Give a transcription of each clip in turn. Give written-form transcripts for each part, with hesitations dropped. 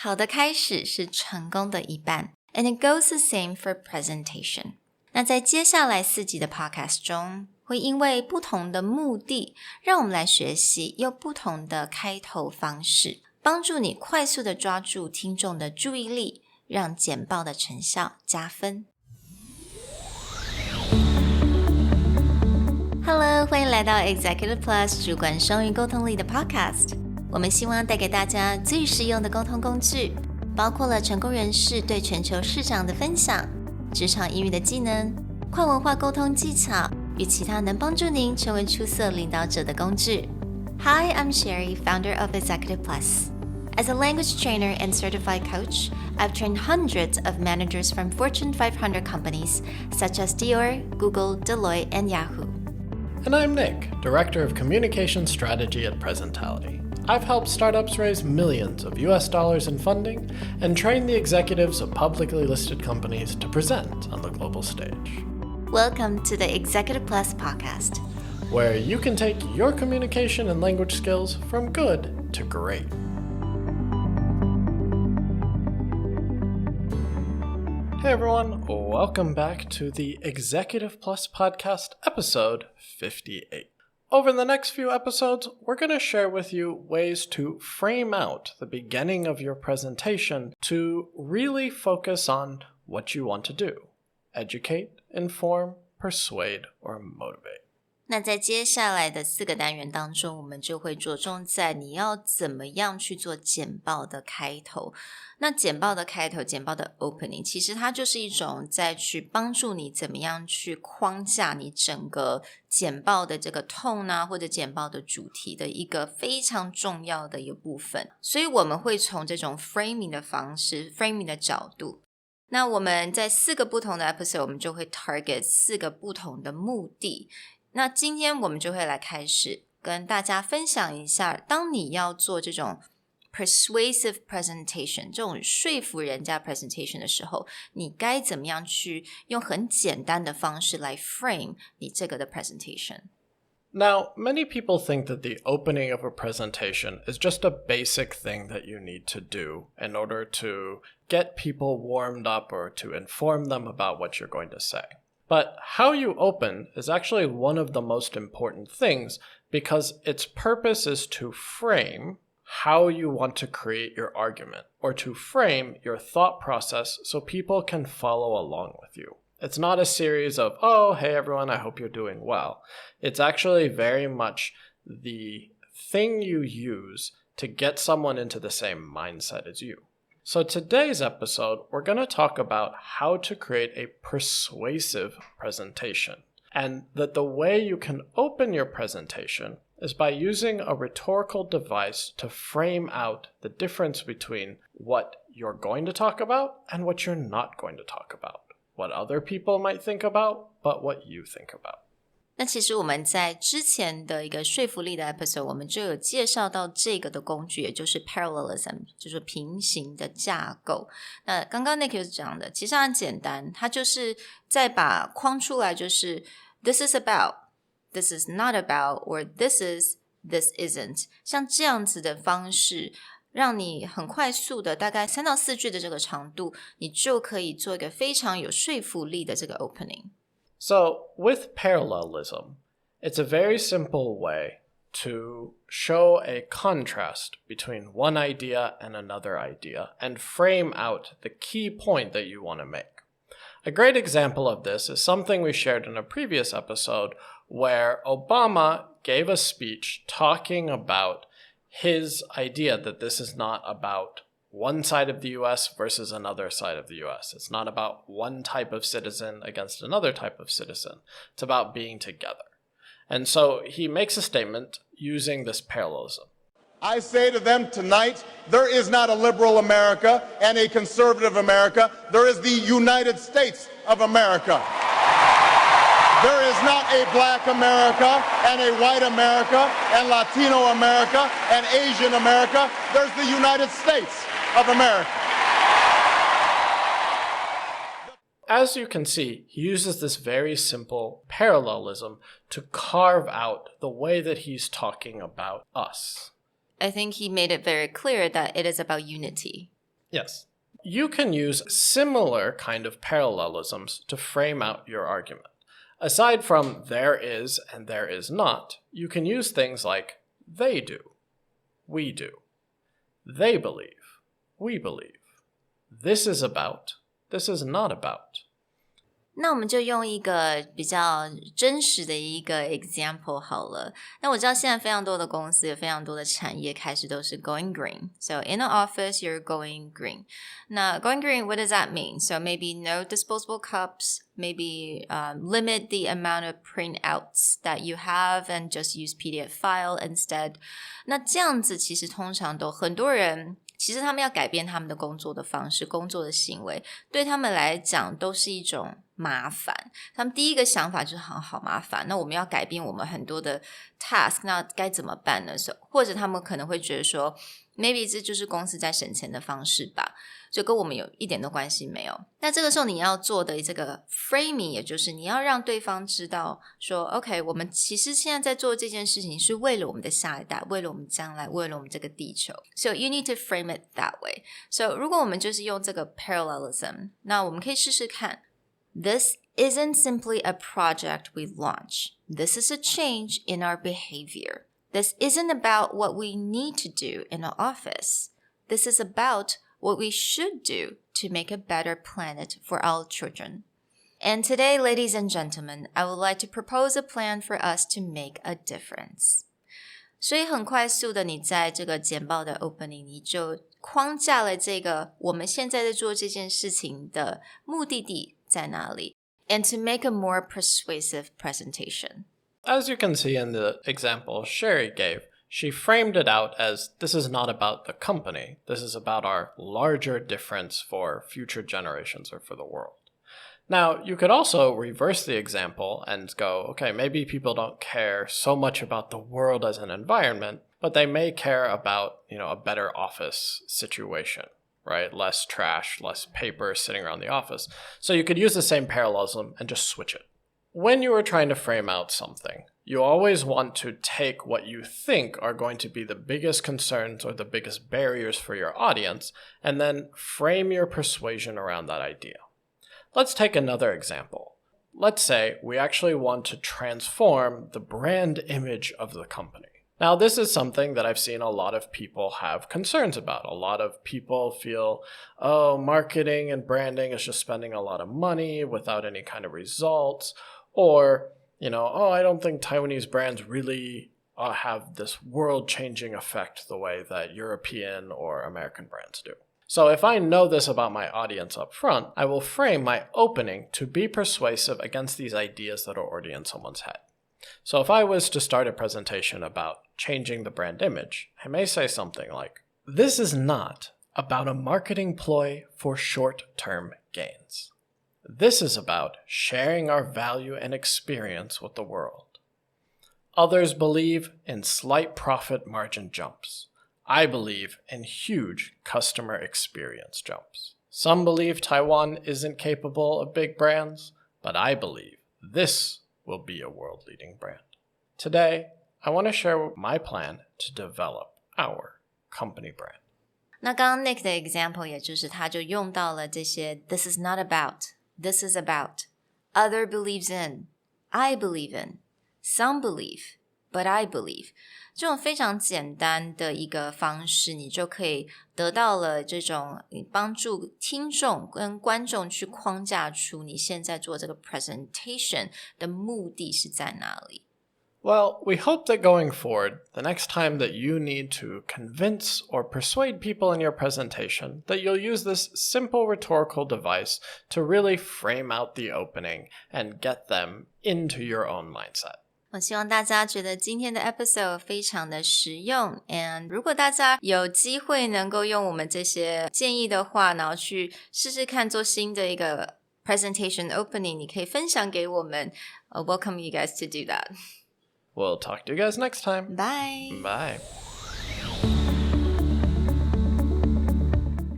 好的开始是成功的一半 and it goes the same for presentation. 那在接下来4集的 podcast 中，会因为不同的目的，让我们来学习用不同的开头方式，帮助你快速的抓住听众的注意力，让简报的成效加分。Hello， 欢迎来到 Executive Plus 主管双语沟通力的 podcast。我们希望带给大家最实用的沟通工具，包括了成功人士对全球市场的分享、职场英语的技能、跨文化沟通技巧与其他能帮助您成为出色领导者的工具。Hi, I'm Sherry, founder of Executive Plus. As a language trainer and certified coach, I've trained hundreds of managers from Fortune 500 companies such as Dior, Google, Deloitte, and Yahoo.And I'm Nick, Director of Communication Strategy at Presentality.I've helped startups raise millions of US dollars in funding and train the executives of publicly listed companies to present on the global stage. Welcome to the Executive Plus podcast, where you can take your communication and language skills from good to great. Hey everyone, welcome back to the Executive Plus podcast episode 58.Over the next few episodes, we're going to share with you ways to frame out the beginning of your presentation to really focus on what you want to do. Educate, inform, persuade, or motivate. 那在接下来的4个单元当中，我们就会着重在你要怎么样去做简报的开头。那简报的开头，简报的 opening， 其实它就是一种在去帮助你怎么样去框架你整个简报的这个 tone 啊，或者简报的主题的一个非常重要的一个部分。所以我们会从这种 framing 的方式 framing 的角度，那我们在4个不同的 episode 我们就会 target 4个不同的目的。那今天我们就会来开始跟大家分享一下，当你要做这种 persuasive presentation 这种说服人家 presentation 的时候，你该怎么样去用很简单的方式来 frame 你这个的 presentation。 Now, many people think that the opening of a presentation is just a basic thing that you need to do in order to get people warmed up or to inform them about what you're going to say.But how you open is actually one of the most important things because its purpose is to frame how you want to create your argument or to frame your thought process so people can follow along with you. It's not a series of, oh, hey everyone, I hope you're doing well. It's actually very much the thing you use to get someone into the same mindset as you.So today's episode, we're going to talk about how to create a persuasive presentation, and that the way you can open your presentation is by using a rhetorical device to frame out the difference between what you're going to talk about and what you're not going to talk about, what other people might think about, but what you think about.那其实我们在之前的一个说服力的 episode 我们就有介绍到这个的工具，也就是 parallelism， 就是平行的架构。那刚刚 Nick 讲的其实很简单，它就是在把框出来，就是 this is about, this is not about, or this is, this isn't， 像这样子的方式让你很快速的大概3到4句的这个长度，你就可以做一个非常有说服力的这个 opening。So, with parallelism, it's a very simple way to show a contrast between one idea and another idea and frame out the key point that you want to make. A great example of this is something we shared in a previous episode where Obama gave a speech talking about his idea that this is not about one side of the US versus another side of the US. It's not about one type of citizen against another type of citizen. It's about being together. And so he makes a statement using this parallelism. I say to them tonight, there is not a liberal America and a conservative America. There is the United States of America. There is not a black America and a white America and Latino America and Asian America. There's the United States.Of America. As you can see, he uses this very simple parallelism to carve out the way that he's talking about us. I think he made it very clear that it is about unity. Yes. You can use similar kind of parallelisms to frame out your argument. Aside from there is and there is not, you can use things like they do, we do, they believe, we believe, this is about, this is not about. 那我们就用一个比较真实的一个 example 好了。那我知道现在非常多的公司有非常多的产业开始都是 going green. So in the office, you're going green. 那 going green, what does that mean? So maybe no disposable cups, maybe limit the amount of printouts that you have and just use PDF file instead. 那这样子其实通常都很多人其实他们要改变他们的工作的方式，工作的行为，对他们来讲都是一种麻烦。他们第一个想法就是好麻烦，那我们要改变我们很多的 task， 那该怎么办呢？或者他们可能会觉得说 maybe 这就是公司在省钱的方式吧，就跟我们有一点的关系没有。那这个时候你要做的这个 framing， 也就是你要让对方知道说 OK， 我们其实现在在做这件事情是为了我们的下一代，为了我们将来，为了我们这个地球。 So you need to frame it that way. So 如果我们就是用这个 parallelism， 那我们可以试试看。This isn't simply a project we launch. This is a change in our behavior. This isn't about what we need to do in our office. This is about what we should do to make a better planet for our children. And today, ladies and gentlemen, I would like to propose a plan for us to make a difference. 所以很快速的，你在这个简报的 opening， 你就框架了这个我们现在在做这件事情的目的地在哪里 and to make a more persuasive presentation. As you can see in the example Sherry gave, she framed it out as this is not about the company, this is about our larger difference for future generations or for the world. Now, you could also reverse the example and go, okay, maybe people don't care so much about the world as an environment, but they may care about, a better office situation, right? Less trash, less paper sitting around the office. So you could use the same parallelism and just switch it. When you are trying to frame out something, you always want to take what you think are going to be the biggest concerns or the biggest barriers for your audience, and then frame your persuasion around that idea. Let's take another example. Let's say we actually want to transform the brand image of the company. Now, this is something that I've seen a lot of people have concerns about. A lot of people feel, marketing and branding is just spending a lot of money without any kind of results. Or, I don't think Taiwanese brands really have this world-changing effect the way that European or American brands do. So if I know this about my audience up front, I will frame my opening to be persuasive against these ideas that are already in someone's head. So if I was to start a presentation about changing the brand image, I may say something like, this is not about a marketing ploy for short-term gains. This is about sharing our value and experience with the world. Others believe in slight profit margin jumps. I believe in huge customer experience jumps. Some believe Taiwan isn't capable of big brands, but I believe this will be a world-leading brand. Today, I want to share my plan to develop our company brand. 那刚刚 Nick 的 example 也就是他就用到了这些 This is not about, this is about, other believes in, I believe in, some believe, but I believe. 这种非常简单的一个方式，你就可以得到了这种帮助听众跟观众去框架出你现在做这个 presentation 的目的是在哪里。Well, we hope that going forward, the next time that you need to convince or persuade people in your presentation, that you'll use this simple rhetorical device to really frame out the opening and get them into your own mindset. 我希望大家觉得今天的 episode 非常的实用 and 如果大家有机会能够用我们这些建议的话，然后去试试看做新的一个 presentation opening， 你可以分享给我们。Welcome you guys to do that. We'll talk to you guys next time. Bye. Bye.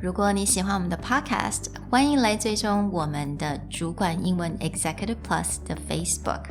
如果你喜欢我们的 podcast， 欢迎来追踪我们的主管英文 Executive Plus 的 Facebook。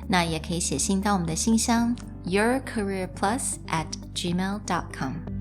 那也可以写信到我们的信箱 yourcareerplus@gmail.com